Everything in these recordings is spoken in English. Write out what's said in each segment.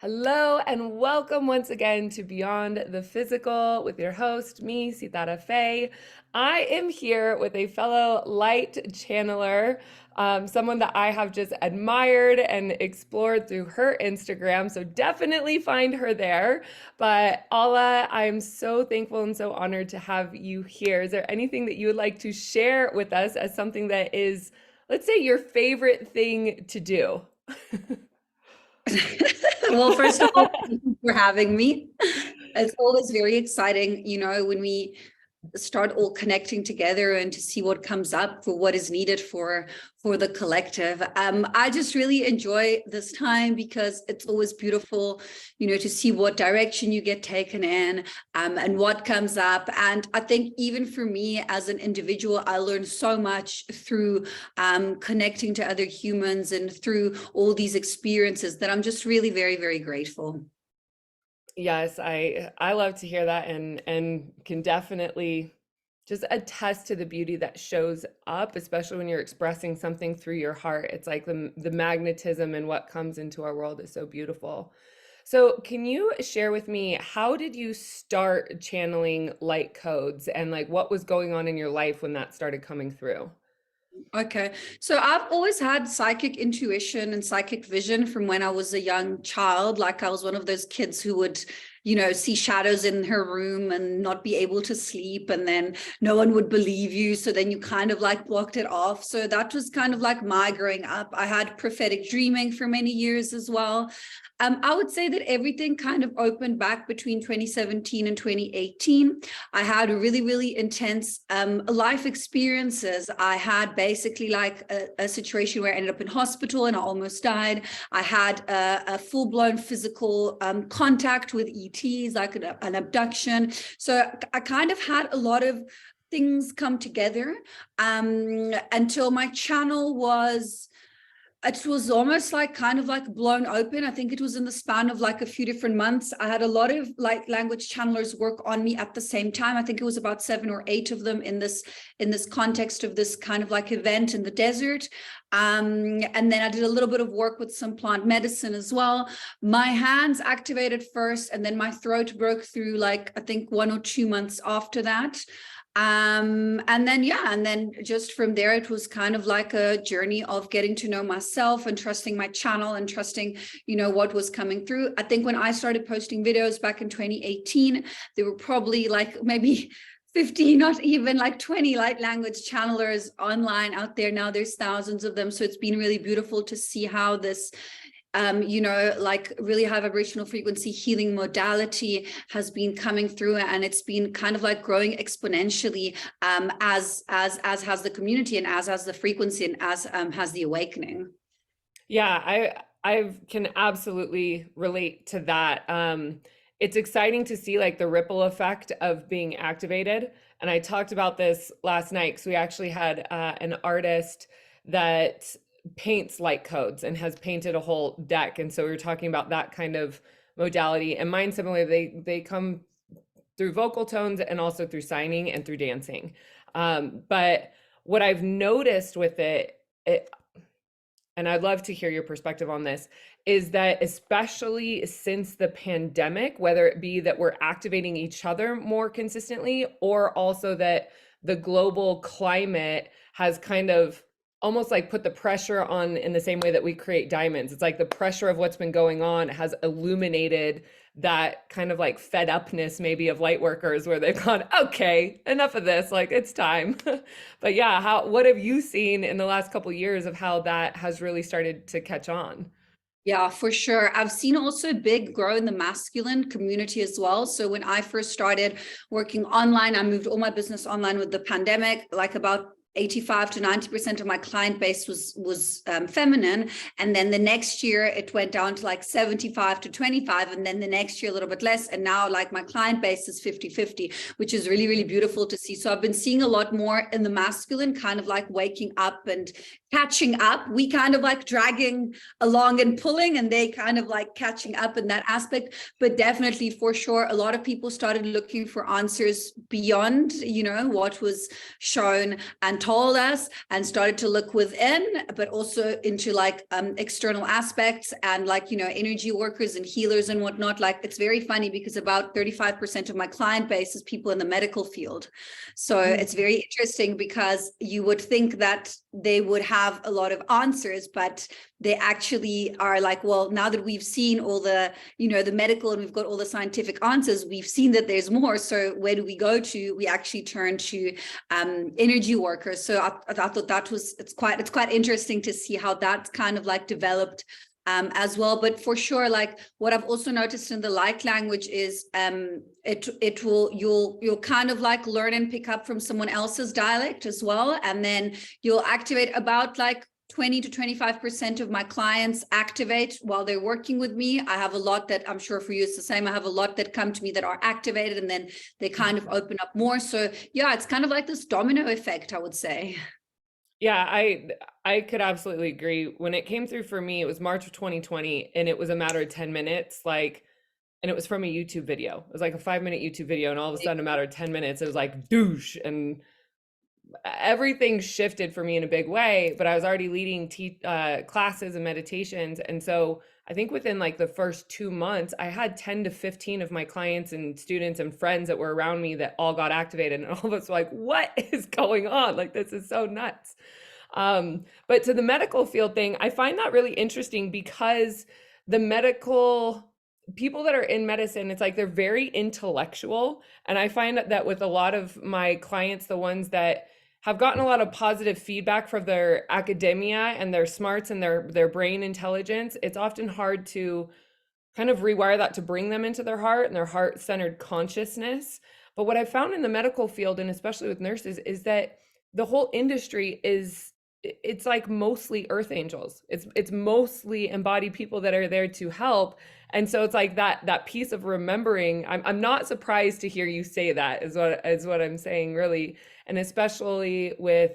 Hello and welcome once again to Beyond the Physical with your host, me, Sitara Faye. I am here with a fellow light channeler, someone that I have just admired and explored through her Instagram. So definitely find her there. But Ala, I'm so thankful and so honored to have you here. Is there anything that you would like to share with us as something that is, let's say, your favorite thing to do? Well, first of all, thank you for having me. It's always very exciting, when we start all connecting together and to see what comes up for what is needed for the collective. I just really enjoy this time because it's always beautiful, to see what direction you get taken in, and what comes up. And I think even for me as an individual, I learned so much through connecting to other humans and through all these experiences that I'm just really very, very grateful. Yes, I love to hear that and can definitely just attest to the beauty that shows up, especially when you're expressing something through your heart. It's like the magnetism and what comes into our world is so beautiful. So, can you share with me, how did you start channeling light codes and like what was going on in your life when that started coming through? Okay. So I've always had psychic intuition and psychic vision from when I was a young child. Like I was one of those kids who would, see shadows in her room and not be able to sleep. And then no one would believe you. So then you kind of like blocked it off. So that was kind of like my growing up. I had prophetic dreaming for many years as well. I would say that everything kind of opened back between 2017 and 2018. I had really, really intense life experiences. I had basically like a situation where I ended up in hospital and I almost died. I had a full-blown physical contact with ETs, like an abduction. So I kind of had a lot of things come together until my channel was, it was almost like kind of like blown open. I think it was in the span of like a few different months. I had a lot of like language channelers work on me at the same time. I think it was about 7 or 8 of them in this context of this kind of like event in the desert. And then I did a little bit of work with some plant medicine as well. My hands activated first, and then my throat broke through like I think 1 or 2 months after that. And then just from there it was kind of like a journey of getting to know myself and trusting my channel and trusting what was coming through. I think when I started posting videos back in 2018, there were probably like maybe 50, not even like 20 light language channelers online out there. Now there's thousands of them, so it's been really beautiful to see how this like really high vibrational frequency healing modality has been coming through, and it's been kind of like growing exponentially as has the community, and as has the frequency, and as has the awakening. Yeah, I can absolutely relate to that. It's exciting to see like the ripple effect of being activated. And I talked about this last night because we actually had an artist that paints light codes and has painted a whole deck. And so we were talking about that kind of modality. And mine similarly, they come through vocal tones and also through signing and through dancing. But what I've noticed with it, and I'd love to hear your perspective on this, is that especially since the pandemic, whether it be that we're activating each other more consistently, or also that the global climate has kind of almost like put the pressure on, in the same way that we create diamonds. It's like the pressure of what's been going on has illuminated that kind of like fed upness maybe of light workers, where they've gone, okay, enough of this, like it's time. But yeah, what have you seen in the last couple of years of how that has really started to catch on? Yeah, for sure. I've seen also a big grow in the masculine community as well. So when I first started working online, I moved all my business online with the pandemic. Like about 85 to 90% of my client base was feminine. And then the next year it went down to like 75 to 25. And then the next year a little bit less. And now like my client base is 50-50, which is really, really beautiful to see. So I've been seeing a lot more in the masculine, kind of like waking up and catching up. We kind of like dragging along and pulling, and they kind of like catching up in that aspect. But definitely, for sure, a lot of people started looking for answers beyond what was shown, and told us, and started to look within, but also into like external aspects, and like, you know, energy workers and healers and whatnot. Like, it's very funny because about 35% of my client base is people in the medical field. So it's very interesting, because you would think that they would have a lot of answers, but they actually are like, well, now that we've seen all the, you know, the medical, and we've got all the scientific answers, we've seen that there's more. So where do we go to? We actually turn to energy workers. So I thought that was, it's quite interesting to see how that's kind of like developed as well. But for sure, like what I've also noticed in the light language is you'll kind of like learn and pick up from someone else's dialect as well, and then you'll activate about like 20 to 25% of my clients activate while they're working with me. I have a lot that, I'm sure for you it's the same, I have a lot that come to me that are activated, and then they kind of open up more. So yeah, it's kind of like this domino effect, I would say. Yeah, I could absolutely agree. When it came through for me, it was March of 2020, and it was a matter of 10 minutes, like, and it was from a YouTube video. It was like a 5-minute YouTube video, and all of a sudden, a matter of 10 minutes, it was like douche, and everything shifted for me in a big way. But I was already leading classes and meditations, and so I think within like the first 2 months, I had 10 to 15 of my clients and students and friends that were around me that all got activated, and all of us were like, what is going on? Like, this is so nuts. But to the medical field thing, I find that really interesting, because the medical people that are in medicine, it's like they're very intellectual. And I find that with a lot of my clients, the ones that have gotten a lot of positive feedback from their academia and their smarts and their brain intelligence, it's often hard to kind of rewire that to bring them into their heart and their heart-centered consciousness. But what I've found in the medical field, and especially with nurses, is that the whole industry it's like mostly earth angels. It's mostly embodied people that are there to help. And so it's like that piece of remembering. I'm not surprised to hear you say that, is what I'm saying, really. And especially with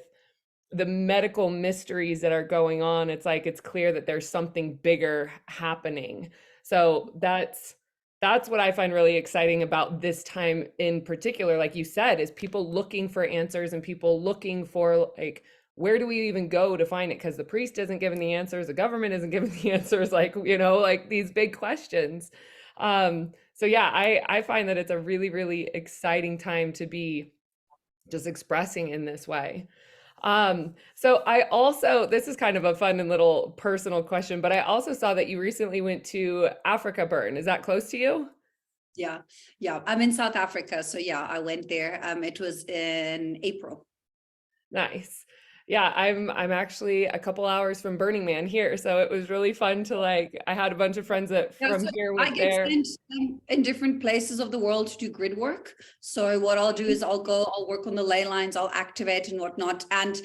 the medical mysteries that are going on, it's like it's clear that there's something bigger happening. So that's what I find really exciting about this time in particular, like you said, is people looking for answers, and people looking for, like, where do we even go to find it? Because the priest isn't giving the answers, the government isn't giving the answers, like, you know, like these big questions. So yeah, I find that it's a really, really exciting time to be just expressing in this way. So I also, this is kind of a fun and little personal question, but I also saw that you recently went to Africa Burn. Is that close to you? Yeah, I'm in South Africa, so yeah, I went there. It was in April. Nice. Yeah, I'm actually a couple hours from Burning Man here, so it was really fun to, like, I had a bunch of friends that Yeah, from so here I went get there. sent in different places of the world to do grid work. So what I'll do is I'll work on the ley lines, I'll activate and whatnot. And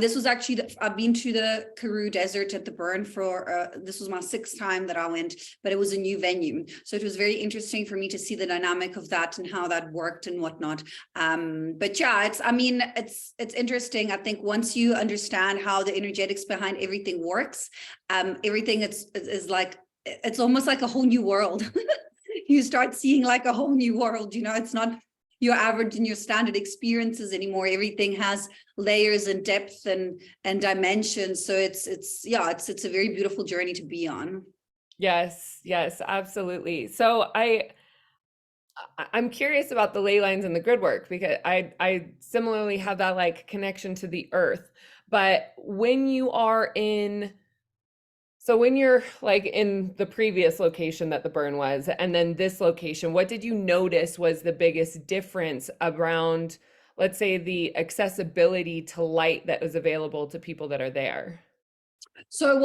this was actually, I've been to the Karoo Desert at the Burn for, this was my 6th time that I went, but it was a new venue. So it was very interesting for me to see the dynamic of that and how that worked and whatnot. But yeah, it's interesting. I think once you understand how the energetics behind everything works, everything is like, it's almost like a whole new world. You start seeing like a whole new world, you know, it's not your average and your standard experiences anymore. Everything has layers and depth and dimensions. So it's a very beautiful journey to be on. Yes, yes, absolutely. So I'm curious about the ley lines and the grid work, because I similarly have that like connection to the earth. But when you are in, so when you're like in the previous location that the burn was, and then this location, what did you notice was the biggest difference around, let's say, the accessibility to light that was available to people that are there? So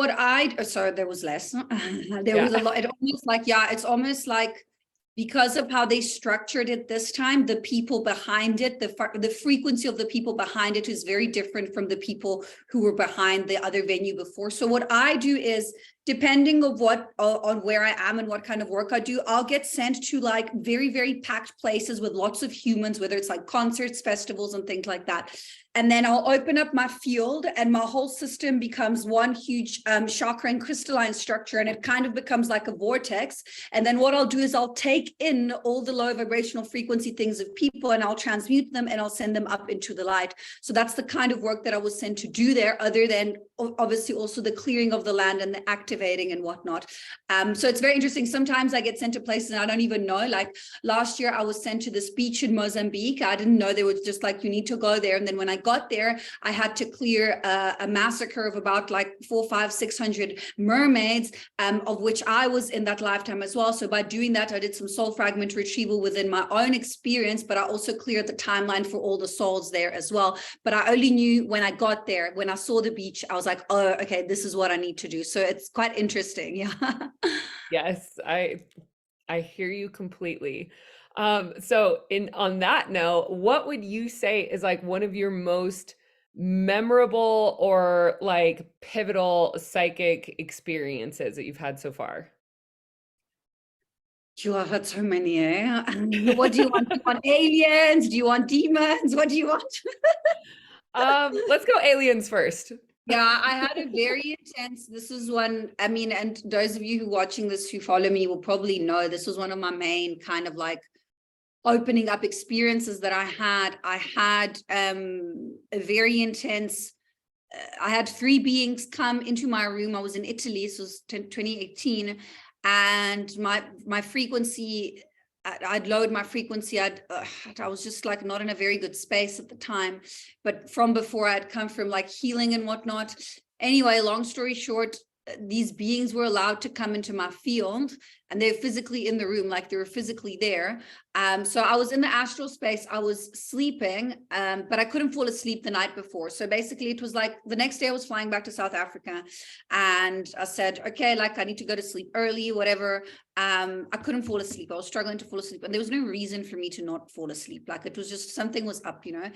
sorry, there was less. There Yeah. was a lot. It's almost like because of how they structured it this time, the people behind it, the frequency of the people behind it is very different from the people who were behind the other venue before. So what I do is depending of what on where I am and what kind of work I do, I'll get sent to like very, very packed places with lots of humans, whether it's like concerts, festivals, and things like that. And then I'll open up my field and my whole system becomes one huge chakra and crystalline structure, and it kind of becomes like a vortex. And then what I'll do is I'll take in all the low vibrational frequency things of people, and I'll transmute them and I'll send them up into the light. So that's the kind of work that I was sent to do there, other than obviously also the clearing of the land and the activating and whatnot. So it's very interesting. Sometimes I get sent to places and I don't even know. Like last year I was sent to this beach in Mozambique. I didn't know. They were just like, you need to go there. And then when I got there, I had to clear a massacre of about like 400, 500, 600 mermaids, of which I was in that lifetime as well. So by doing that, I did some soul fragment retrieval within my own experience, but I also cleared the timeline for all the souls there as well. But I only knew when I got there, when I saw the beach, I was like, oh, okay, this is what I need to do. So it's quite interesting. Yeah. Yes, I hear you completely. So on that note, what would you say is like one of your most memorable or like pivotal psychic experiences that you've had so far? You have had so many, eh? What do you want? Do you want aliens? Do you want demons? What do you want? Let's go aliens first. Yeah, I had a very intense, this was one, I mean, and those of you who watching this who follow me will probably know this was one of my main kind of like opening up experiences that I had. I had a very intense, I had 3 beings come into my room. I was in Italy, so it was 2018, and my frequency, I'd lowered my frequency. I was just like not in a very good space at the time, but from before I'd come from like healing and whatnot. Anyway, long story short, these beings were allowed to come into my field, and they're physically in the room, like they were physically there. So I was in the astral space, I was sleeping, but I couldn't fall asleep the night before. So basically it was like the next day I was flying back to South Africa, and I said, okay, like I need to go to sleep early, whatever. I couldn't fall asleep. I was struggling to fall asleep, and there was no reason for me to not fall asleep. Like it was just something was up, you know.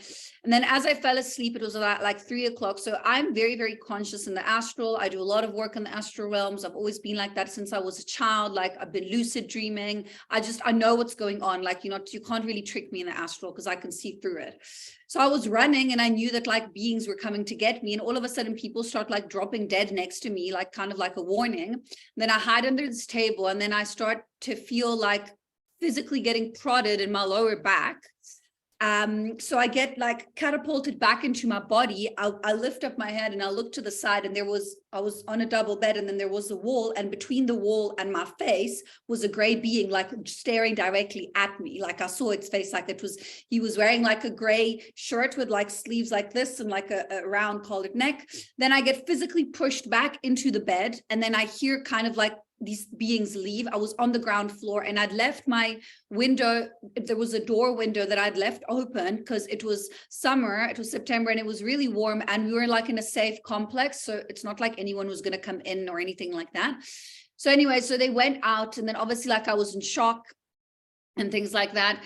And then as I fell asleep, it was about like 3 o'clock. So I'm very, very conscious in the astral. I do a lot of work in the astral realms. I've always been like that since I was a child. Like I've been lucid dreaming. I know what's going on. Like, you can't really trick me in the astral because I can see through it. So I was running, and I knew that like beings were coming to get me, and all of a sudden people start like dropping dead next to me, like kind of like a warning. And then I hide under this table, and then I start to feel like physically getting prodded in my lower back. So I get like catapulted back into my body. I lift up my head and I look to the side, and I was on a double bed, and then there was a wall, and between the wall and my face was a gray being, like staring directly at me. Like I saw its face, like he was wearing like a gray shirt with like sleeves like this and like a round collared neck. Then I get physically pushed back into the bed, and then I hear kind of like these beings leave. I was on the ground floor, and I'd left my window. There was a door window that I'd left open because it was summer, it was September, and it was really warm, and we were like in a safe complex, so it's not like anyone was going to come in or anything like that. So anyway, so they went out, and then obviously like I was in shock and things like that.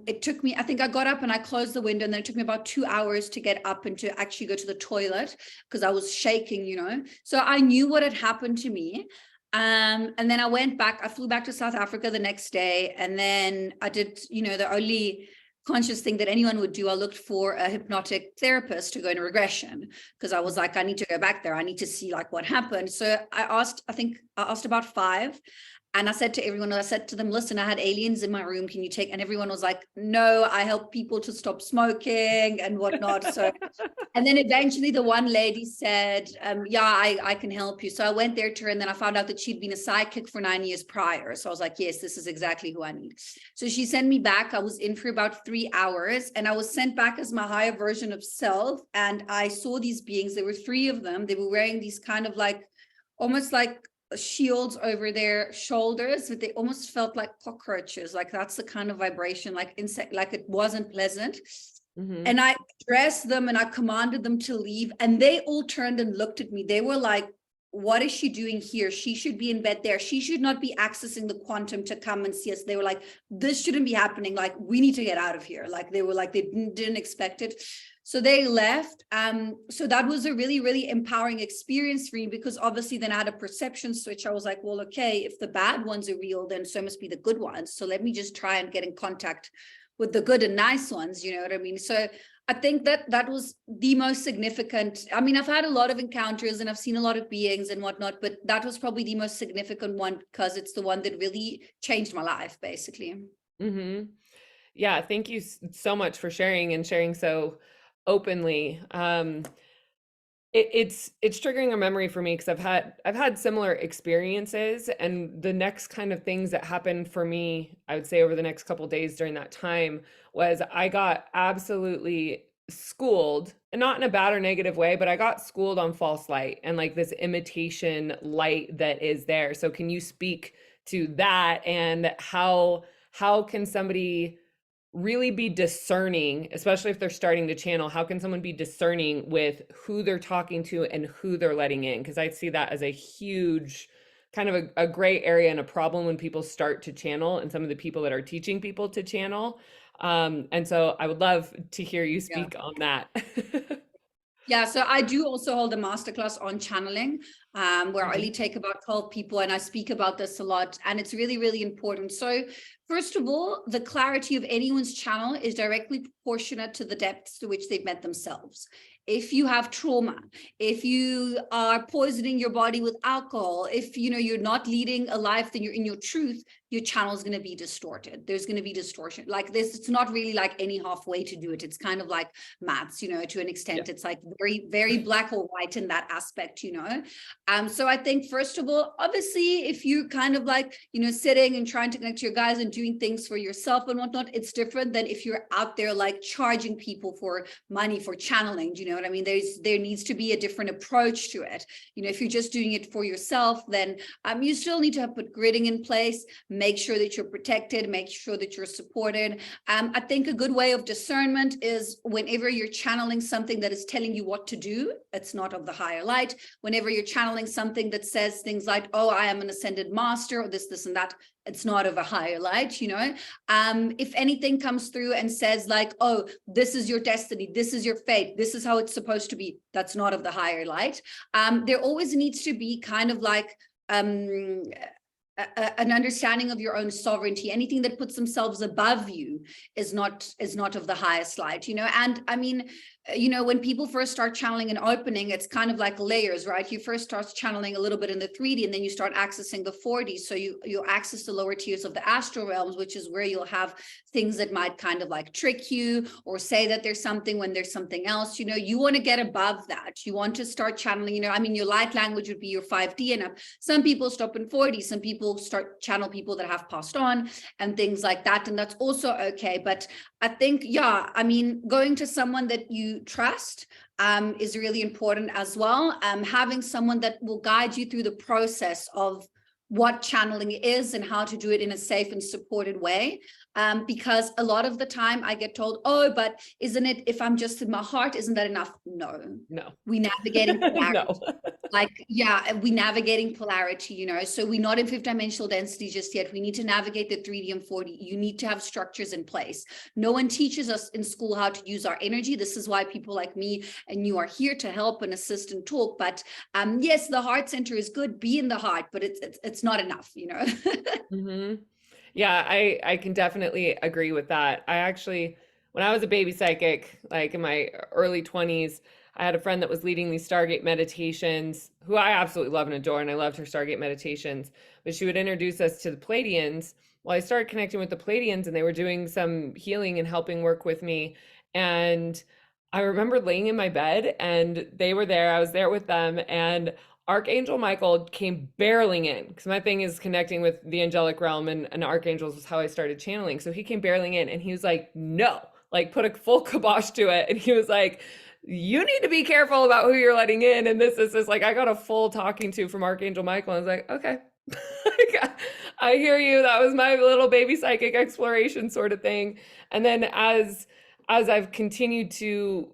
It took me, I think I got up and I closed the window, and then it took me about 2 hours to get up and to actually go to the toilet because I was shaking, So I knew what had happened to me. And then I flew back to South Africa the next day, and then I did, the only conscious thing that anyone would do, I looked for a hypnotic therapist to go into regression, because I was like, I need to go back there. I need to see like what happened. So I asked about 5. And I said to them, listen, I had aliens in my room. Can you take? And everyone was like, no, I help people to stop smoking and whatnot. So, and then eventually the one lady said, yeah, I can help you. So I went there to her, and then I found out that she'd been a psychic for 9 years prior. So I was like, yes, this is exactly who I need. So she sent me back. I was in for about 3 hours, and I was sent back as my higher version of self. And I saw these beings. There were 3 of them. They were wearing these kind of like, almost like shields over their shoulders, but they almost felt like cockroaches. Like that's the kind of vibration, like insect, like it wasn't pleasant. Mm-hmm. And I dressed them and I commanded them to leave, and they all turned and looked at me. They were like, what is she doing here? She should be in bed there. She should not be accessing the quantum to come and see us. They were like, this shouldn't be happening. Like, we need to get out of here. Like, they were like, they didn't expect it. So they left. So that was a really, really empowering experience for me, because obviously then I had a perception switch. I was like, well, okay, if the bad ones are real, then so must be the good ones. So let me just try and get in contact with the good and nice ones. You know what I mean? So I think that was the most significant. I mean, I've had a lot of encounters and I've seen a lot of beings and whatnot, but that was probably the most significant one, because it's the one that really changed my life, basically. Mm-hmm. Yeah, thank you so much for sharing and sharing so openly. It's triggering a memory for me because I've had similar experiences, and the next kind of things that happened for me, I would say over the next couple days during that time, was I got absolutely schooled, and not in a bad or negative way, but I got schooled on false light and like this imitation light that is there. So can you speak to that, and how can somebody really be discerning, especially if they're starting to channel? How can someone be discerning with who they're talking to and who they're letting in? Because I see that as a huge kind of a gray area and a problem when people start to channel, and some of the people that are teaching people to channel. And so I would love to hear you Yeah. speak on that. Yeah, so I do also hold a masterclass on channeling, where I only Mhm. take about 12 people, and I speak about this a lot, and it's really, really important. So first of all, the clarity of anyone's channel is directly proportionate to the depths to which they've met themselves. If you have trauma, if you are poisoning your body with alcohol, if you're not leading a life that you're in your truth, your channel is going to be distorted. There's going to be distortion. Like this, it's not really like any halfway to do it. It's kind of like maths, to an Yeah. extent. It's like very, very black or white in that aspect. So I think, first of all, obviously, if you kind of like, sitting and trying to connect to your guys and doing things for yourself and whatnot, it's different than if you're out there like charging people for money for channeling. Do you know what I mean? There needs to be a different approach to it. If you're just doing it for yourself, then you still need to put gridding in place, make sure that you're protected, make sure that you're supported. I think a good way of discernment is whenever you're channeling something that is telling you what to do, it's not of the higher light. Whenever you're channeling something that says things like, oh, I am an ascended master, or this and that, it's not of a higher light. If anything comes through and says like, oh, this is your destiny, this is your fate, this is how it's supposed to be, that's not of the higher light. There always needs to be kind of like an understanding of your own sovereignty. Anything that puts themselves above you is not of the highest light. And I mean, when people first start channeling and opening, it's kind of like layers, right? You first start channeling a little bit in the 3D, and then you start accessing the 4D. So you access the lower tiers of the astral realms, which is where you'll have things that might kind of like trick you or say that there's something when there's something else. You want to get above that. You want to start channeling, I mean, your light language would be your 5D and up. Some people stop in 4D. Some people start channel people that have passed on and things like that. And that's also okay. But I think, yeah, I mean, going to someone that you trust is really important as well. Having someone that will guide you through the process of what channeling is and how to do it in a safe and supported way. Because a lot of the time I get told, oh, but isn't it, if I'm just in my heart, isn't that enough? No. No. We navigating polarity. No. Like, yeah, we navigating polarity, so we're not in fifth dimensional density just yet. We need to navigate the 3D and 4D. You need to have structures in place. No one teaches us in school how to use our energy. This is why people like me and you are here to help and assist and talk. But yes, the heart center is good. Be in the heart, but it's not enough. Hmm. Yeah, I can definitely agree with that. I actually, when I was a baby psychic, like in my early 20s, I had a friend that was leading these Stargate meditations, who I absolutely love and adore, and I loved her Stargate meditations. But she would introduce us to the Pleiadians. Well, I started connecting with the Pleiadians, and they were doing some healing and helping work with me. And I remember laying in my bed, and they were there. I was there with them, and Archangel Michael came barreling in, because my thing is connecting with the angelic realm, and archangels was how I started channeling. So he came barreling in, and he was like, no, like put a full kibosh to it. And he was like, you need to be careful about who you're letting in. And this is like, I got a full talking to from Archangel Michael. I was like, okay, I hear you. That was my little baby psychic exploration sort of thing. And then as I've continued to,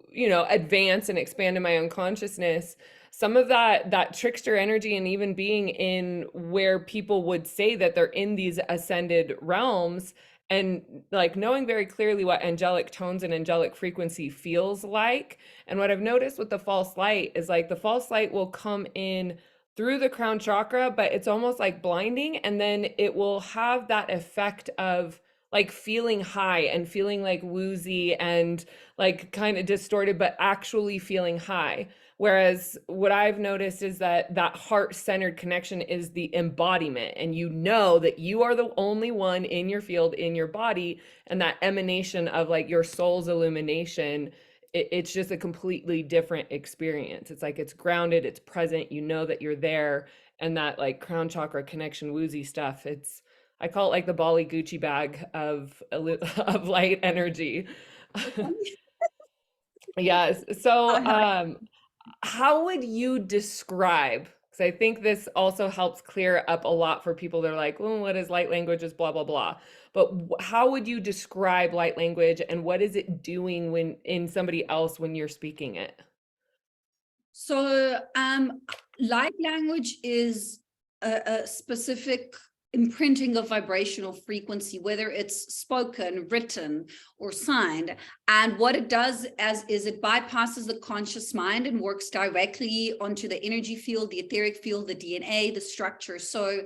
advance and expand in my own consciousness, some of that trickster energy, and even being in where people would say that they're in these ascended realms, and like knowing very clearly what angelic tones and angelic frequency feels like. And what I've noticed with the false light is like the false light will come in through the crown chakra, but it's almost like blinding, and then it will have that effect of like feeling high and feeling like woozy and like kind of distorted, but actually feeling high. Whereas what I've noticed is that that heart-centered connection is the embodiment, and you know that you are the only one in your field, in your body, and that emanation of like your soul's illumination, it's just a completely different experience. It's like it's grounded, it's present, you know that you're there, and that like crown chakra connection woozy stuff. It's, I call it like the Bali Gucci bag of of light energy. Yes. I So, like. how would you describe? Because I think this also helps clear up a lot for people that are like, well, what is light language? Is blah blah blah. But how would you describe light language, and what is it doing when in somebody else when you're speaking it? So, light language is a specific imprinting of vibrational frequency, whether it's spoken, written, or signed. And what it does is it bypasses the conscious mind and works directly onto the energy field, the etheric field, the DNA, the structure. So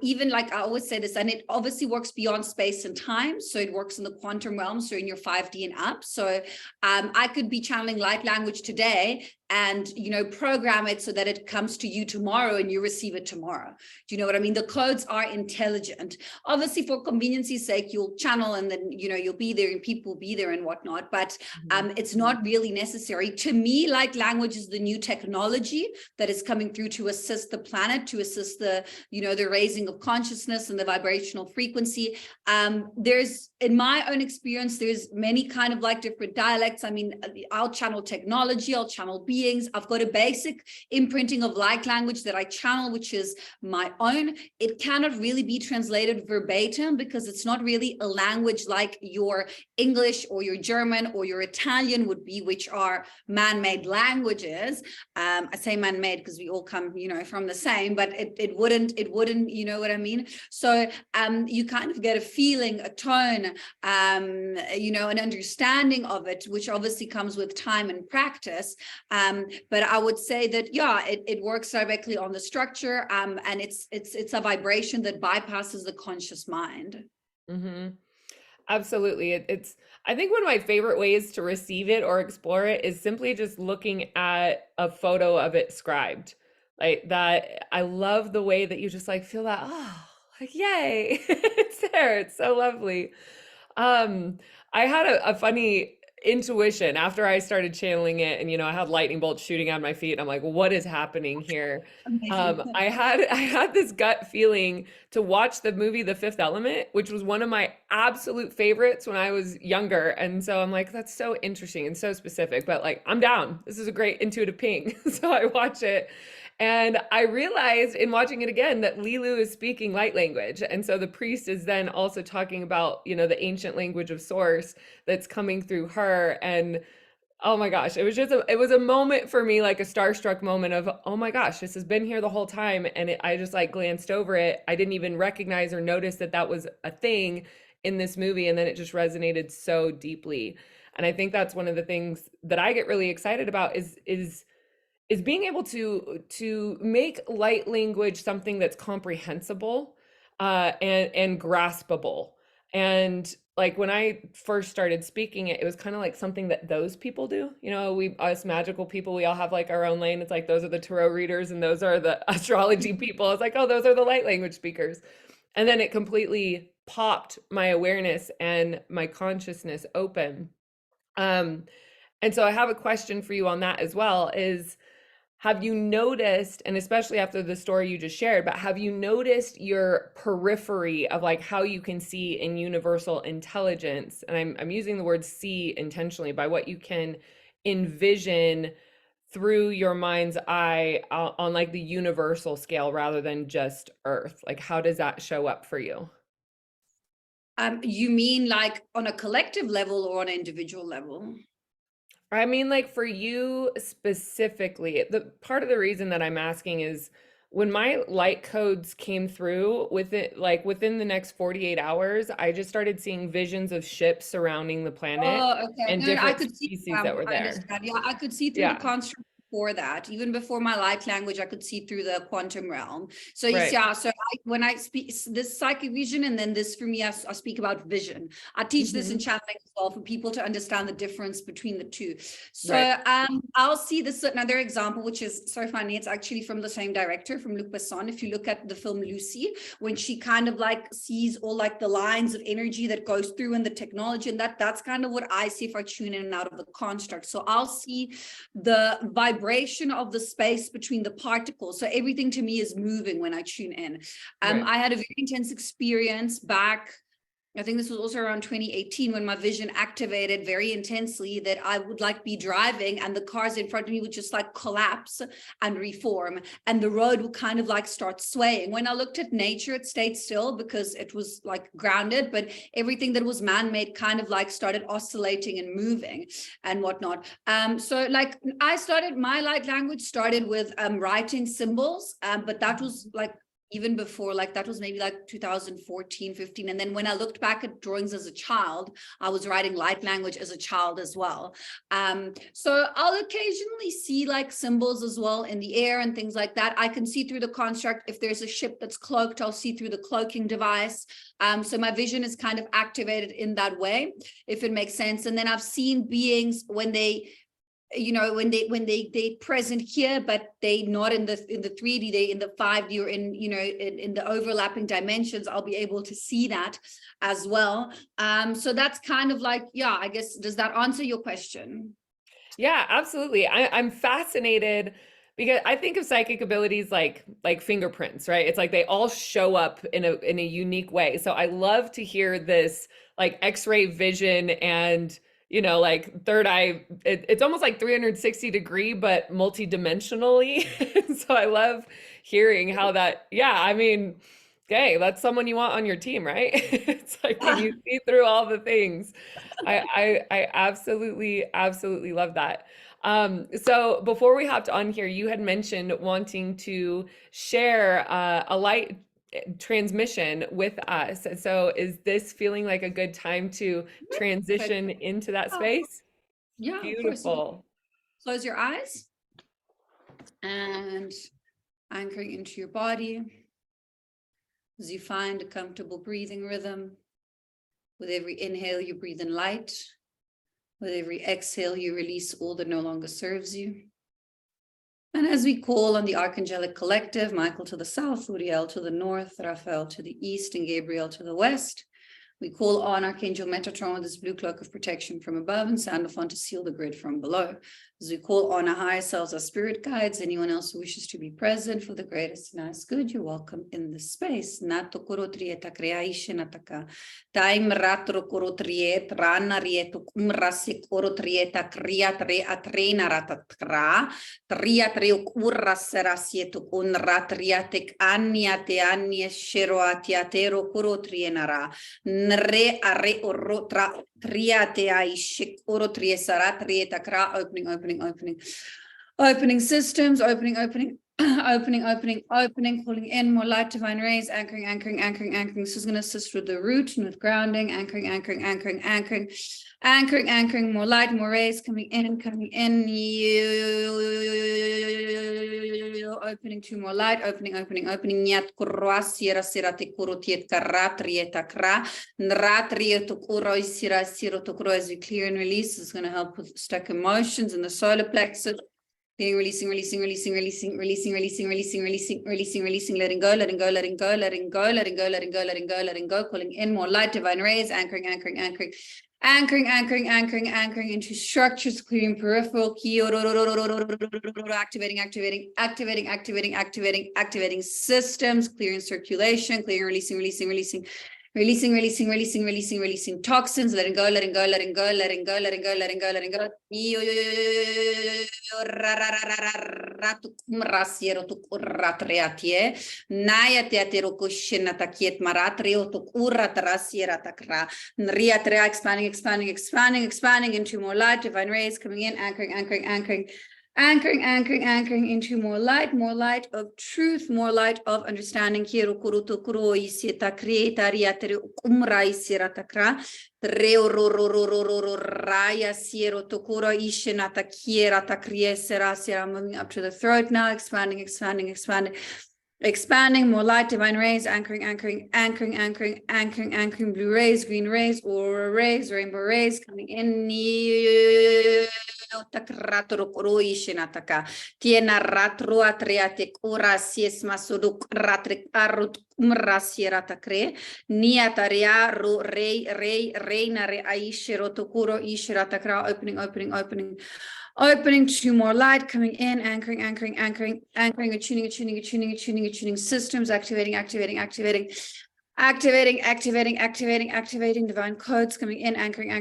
even like I always say this, and it obviously works beyond space and time. So it works in the quantum realm, so in your 5D and up. So I could be channeling light language today and, you know, program it so that it comes to you tomorrow and you receive it tomorrow. Do you know what I mean? The codes are intelligent. Obviously, for convenience's sake, you'll channel and then, you know, you'll be there and people will be there and whatnot, but it's not really necessary. To me, light language is the new technology that is coming through to assist the planet, to assist the, you know, the raising of consciousness and the vibrational frequency. There's, in my own experience, there's many kind of like different dialects. I mean, I'll channel technology, I'll channel beings. I've got a basic imprinting of light language that I channel, which is my own. It cannot really be translated verbatim because it's not really a language like your English or your German or your Italian would be, which are man-made languages. I say man-made because we all come, you know, from the same, but it wouldn't, you know what I mean? So you kind of get a feeling, a tone, you know, an understanding of it, which obviously comes with time and practice. But I would say that, yeah, it works directly on the structure, and it's a vibration that bypasses the conscious mind. Mm-hmm. Absolutely. It's, I think one of my favorite ways to receive it or explore it is simply just looking at a photo of it scribed. Like that, I love the way that you just like feel that, oh, like, yay, it's there. It's so lovely. I had a funny intuition after I started channeling it, and you know, I had lightning bolts shooting out of my feet. And I'm like, what is happening here? Amazing. I had this gut feeling to watch the movie The Fifth Element, which was one of my absolute favorites when I was younger. And so I'm like, that's so interesting and so specific, but like, I'm down. This is a great intuitive ping. So I watch it. And I realized in watching it again that Lilu is speaking light language. And so the priest is then also talking about, you know, the ancient language of source that's coming through her. And oh my gosh, it was just it was a moment for me, like a starstruck moment of, oh my gosh, this has been here the whole time. And I just like glanced over it. I didn't even recognize or notice that that was a thing in this movie. And then it just resonated so deeply. And I think that's one of the things that I get really excited about is being able to make light language something that's comprehensible, and graspable. And like when I first started speaking it, it was kind of like something that those people do. You know, we, us magical people, we all have like our own lane. It's like those are the tarot readers and those are the astrology people. It's like, oh, those are the light language speakers. And then it completely popped my awareness and my consciousness open. Um, and so I have a question for you on that as well, is have you noticed, and especially after the story you just shared, but have you noticed your periphery of like how you can see in universal intelligence? And I'm using the word see intentionally, by what you can envision through your mind's eye, on like the universal scale rather than just Earth. Like, how does that show up for you? You mean like on a collective level or on an individual level? I mean, like for you specifically, the part of the reason that I'm asking is when my light codes came through within the next 48 hours, I just started seeing visions of ships surrounding the planet Oh, okay. and No, I different could see, species that were I there. understand. Yeah, I could see through the Yeah, construct before that. Even before my light language, I could see through the quantum realm. So you see, right, yeah, so when I speak this psychic vision, and then this for me, I speak about vision. I teach this in hmm channeling as well for people to understand the difference between the two. right, So I'll see this another example, which is so funny. It's actually from the same director, from Luc Besson. If you look at the film Lucy, when she kind of like sees all like the lines of energy that goes through in the technology, and that's kind of what I see if I tune in and out of the construct. So I'll see the vibration of the space between the particles. So everything to me is moving when I tune in. right. I had a very intense experience back, I think this was also around 2018, when my vision activated very intensely, that I would like be driving and the cars in front of me would just like collapse and reform, and the road would kind of like start swaying. When I looked at nature, it stayed still because it was like grounded, but everything that was man-made kind of like started oscillating and moving and whatnot. So like my light language started with writing symbols, but that was like even before, like that was maybe like 2014, 15. And then when I looked back at drawings as a child, I was writing light language as a child as well. So I'll occasionally see like symbols as well in the air and things like that. I can see through the construct. If there's a ship that's cloaked, I'll see through the cloaking device. So my vision is kind of activated in that way, if it makes sense. And then I've seen beings when they present here, but they not in the 3D, they in the 5D, or in the overlapping dimensions. I'll be able to see that as well. So that's kind of like, yeah, I guess, does that answer your question? Yeah, absolutely. I'm fascinated because I think of psychic abilities like fingerprints, right? It's like they all show up in a unique way. So I love to hear this like X-ray vision and like third eye. It's almost like 360 degree, but multidimensionally. So I love hearing how that. Yeah, I mean, okay, that's someone you want on your team, right? It's like, can you see through all the things? I absolutely, absolutely love that. So before we hopped on here, you had mentioned wanting to share a light transmission with us. So is this feeling like a good time to Perfect. transition into that space? Yeah, of course. Beautiful. Close your eyes and anchoring into your body as you find a comfortable breathing rhythm. With every inhale, you breathe in light. With every exhale, you release all that no longer serves you. And as we call on the Archangelic Collective, Michael to the south, Uriel to the north, Raphael to the east, and Gabriel to the west, we call on Archangel Metatron with his blue cloak of protection from above, and Sandalphon to seal the grid from below. As we call on our higher selves, our spirit guides, anyone else who wishes to be present for the greatest and highest good, you're welcome in this space. Nato korotrieta creaishenataka. Taim ratro korotriet, rana rieto kumrasi korotrieta kriatre atrena ratakra. Triatre kurra serasieto kunratriatek anniate annie sheroatiatero korotrienara. Nre are oro tra triate ai shik oro triesara trieta kra. Opening systems, opening, calling in more light, divine rays, anchoring. This is going to assist with the root and with grounding, anchoring, more light, more rays coming in, opening to more light, opening, nyat kurwa sira te kurotiet karatrieta kra, nratrieto kuroi sira to kuro. As we clear and release, this is going to help with stuck emotions in the solar plexus. Releasing, letting go, calling in more light, divine rays, anchoring into structures, clearing peripheral, activating systems, clearing circulation, clearing, releasing toxins, letting go, Rasiero to ratriatie, Naya teatero kushina takiet maratrio to rasiera takra, Riatria expanding into more light, divine rays coming in, anchoring into more light of truth, more light of understanding. Quiero kuruto kuroi sieta creata riatere umrai siratakra. Reo raya siero tokura ishinata kiera takrie sera sera, moving up to the throat now, expanding, more light, divine rays, anchoring, blue rays, green rays, aurora rays, rainbow rays coming in. Tiena ratro atriatic ura sies masuduk ratric arut umrasiera takre, niataria ro reina re aishiro tokuro ishira takra, opening to more light coming in, anchoring, attuning systems, activating divine codes coming in, anchoring.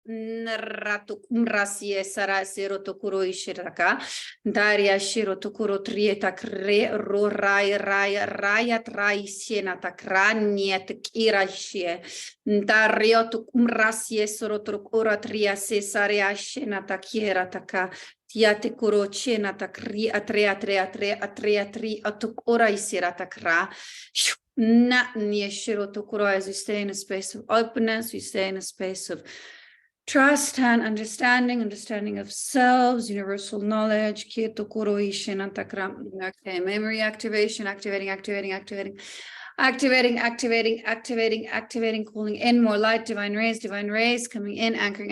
Rasie sara sero tokuro ishiraka daria shiro tokuro trieta kre ro raya trai siena takrania tekira shie dario rasie soro tokura tria cesaria shena takiera taka tiate kuro chena takri atrea tri atukura isira takra na nie shiro tokuro. As we stay in a space of openness, we stay in a space of trust and understanding of selves, universal knowledge. Okay, memory activation, activating, calling in more light, divine rays coming in, anchoring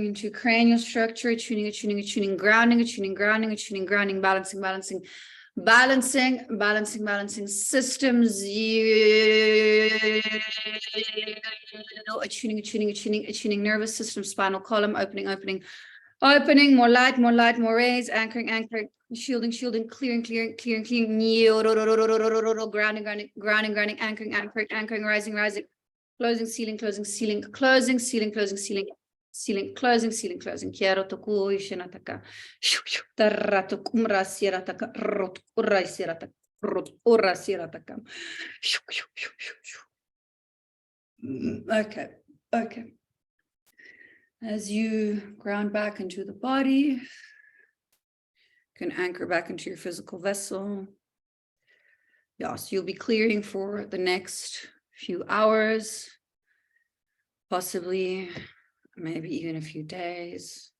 into cranial structure, attuning, grounding, balancing systems, attuning nervous system, spinal column, opening, more light, more rays, anchoring, shielding, clearing, grounding, anchoring, rising, closing, ceiling, Quiero toku ishinataka. Tarrato kumra sirataka. Rot urra sirataka. Rot urra sirataka. Okay. As you ground back into the body, you can anchor back into your physical vessel. Yes, you'll be clearing for the next few hours, possibly maybe even a few days.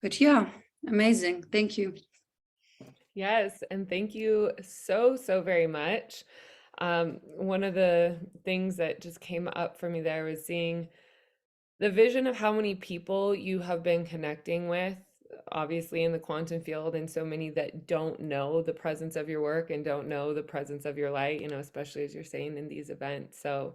But yeah, amazing. Thank you. Yes, and thank you so very much. One of the things that just came up for me there was seeing the vision of how many people you have been connecting with, obviously in the quantum field, and so many that don't know the presence of your work and don't know the presence of your light, especially as you're saying in these events. So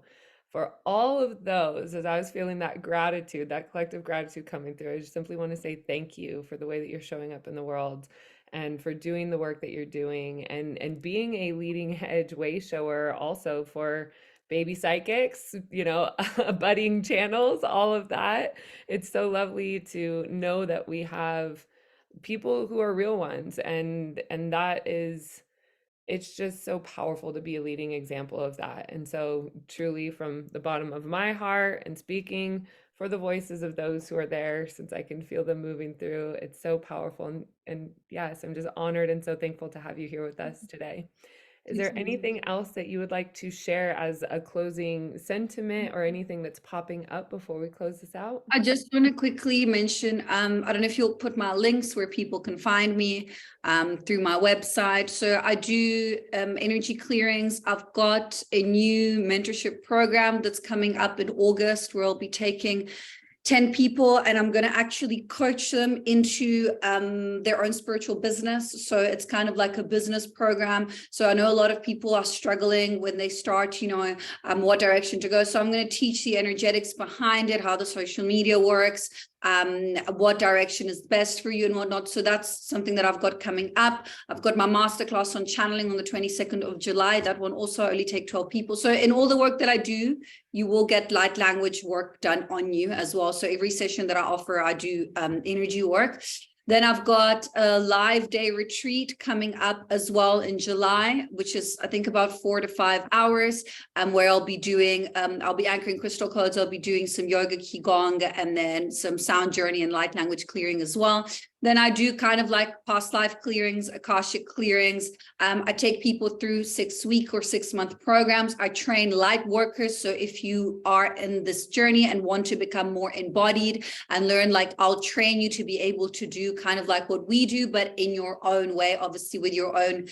for all of those, as I was feeling that gratitude, that collective gratitude coming through, I just simply want to say thank you for the way that you're showing up in the world and for doing the work that you're doing and being a leading edge way shower also for baby psychics, budding channels, all of that. It's so lovely to know that we have people who are real ones, and that is, it's just so powerful to be a leading example of that. And so truly from the bottom of my heart and speaking for the voices of those who are there, since I can feel them moving through, it's so powerful. And yes, I'm just honored and so thankful to have you here with us today. Is there anything else that you would like to share as a closing sentiment or anything that's popping up before we close this out? I just want to quickly mention, I don't know if you'll put my links where people can find me through my website. So I do energy clearings. I've got a new mentorship program that's coming up in August where I'll be taking 10 people, and I'm going to actually coach them into their own spiritual business. So it's kind of like a business program. So I know a lot of people are struggling when they start, what direction to go. So I'm going to teach the energetics behind it, how the social media works, what direction is best for you and whatnot. So that's something that I've got coming up. I've got my masterclass on channeling on the 22nd of July. That one also only take 12 people. So in all the work that I do, you will get light language work done on you as well. So every session that I offer, I do energy work. Then I've got a live day retreat coming up as well in July, which is, I think, about 4 to 5 hours, where I'll be doing, I'll be anchoring crystal codes. I'll be doing some yoga, qigong, and then some sound journey and light language clearing as well. Then I do kind of like past life clearings, Akashic clearings. I take people through 6-week or 6-month programs. I train light workers. So if you are in this journey and want to become more embodied and learn, like, I'll train you to be able to do kind of like what we do, but in your own way, obviously with your own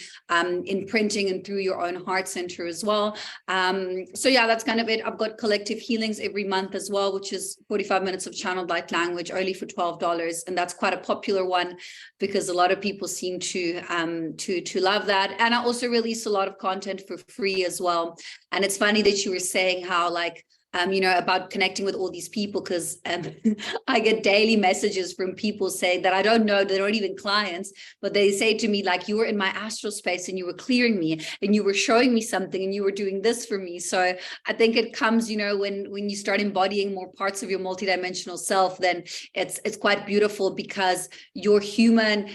imprinting and through your own heart center as well. So yeah, that's kind of it. I've got collective healings every month as well, which is 45 minutes of channeled light language, only for $12. And that's quite a popular one because a lot of people seem to love that. And I also release a lot of content for free as well. And it's funny that you were saying how, like, about connecting with all these people, because I get daily messages from people saying that I don't know, they're not even clients, but they say to me, like, you were in my astral space and you were clearing me and you were showing me something and you were doing this for me. So I think it comes, when you start embodying more parts of your multidimensional self, then it's quite beautiful, because you're human.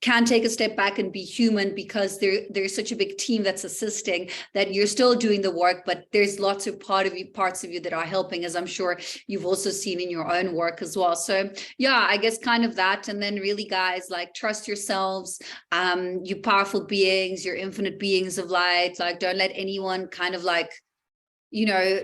Can take a step back and be human, because there's such a big team that's assisting, that you're still doing the work, but there's lots of parts of you that are helping, as I'm sure you've also seen in your own work as well. So yeah, I guess kind of that. And then really, guys, like, trust yourselves, you powerful beings, you're infinite beings of light. Like, don't let anyone kind of like,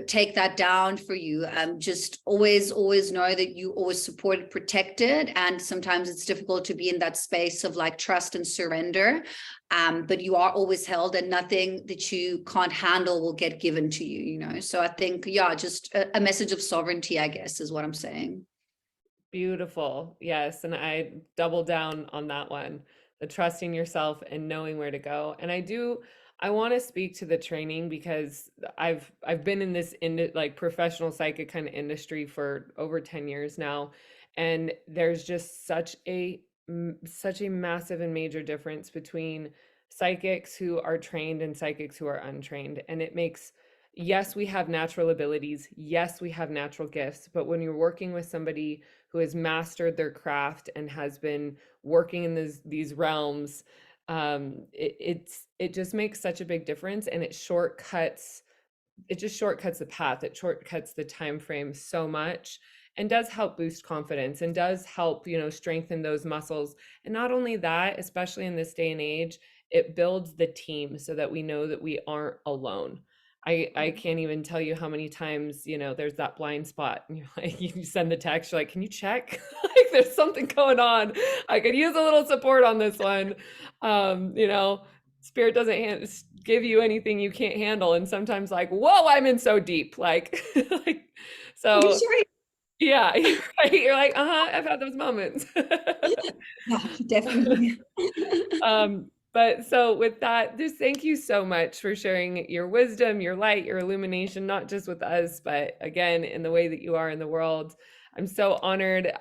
take that down for you. Just always know that you always supported, protected. And sometimes it's difficult to be in that space of like trust and surrender. But you are always held, and nothing that you can't handle will get given to you, So I think, yeah, just a message of sovereignty, I guess, is what I'm saying. Beautiful. Yes. And I double down on that one, the trusting yourself and knowing where to go. And I want to speak to the training, because I've been in this like professional psychic kind of industry for over 10 years now. And there's just such a massive and major difference between psychics who are trained and psychics who are untrained. And it makes, yes, we have natural abilities. Yes, we have natural gifts. But when you're working with somebody who has mastered their craft and has been working in these realms, it just makes such a big difference, and it just shortcuts the path. It shortcuts the time frame so much, and does help boost confidence, and does help, strengthen those muscles. And not only that, especially in this day and age, it builds the team so that we know that we aren't alone. I can't even tell you how many times, there's that blind spot, and you're like, you send the text, you're like, can you check? Like, there's something going on. I could use a little support on this one. Spirit doesn't give you anything you can't handle. And sometimes, like, whoa, I'm in so deep. Like, so yeah, right. You're like, I've had those moments. Yeah, definitely. But so with that, just thank you so much for sharing your wisdom, your light, your illumination, not just with us, but again, in the way that you are in the world. I'm so honored.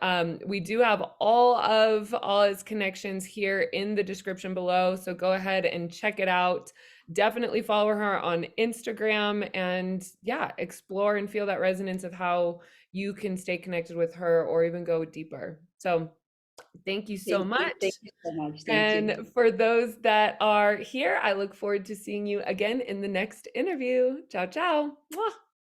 We do have all of Allah's connections here in the description below. So go ahead and check it out. Definitely follow her on Instagram, and yeah, explore and feel that resonance of how you can stay connected with her or even go deeper. So thank you so much. Thank you so much. Thank you. For those that are here, I look forward to seeing you again in the next interview. Ciao, ciao. Mwah.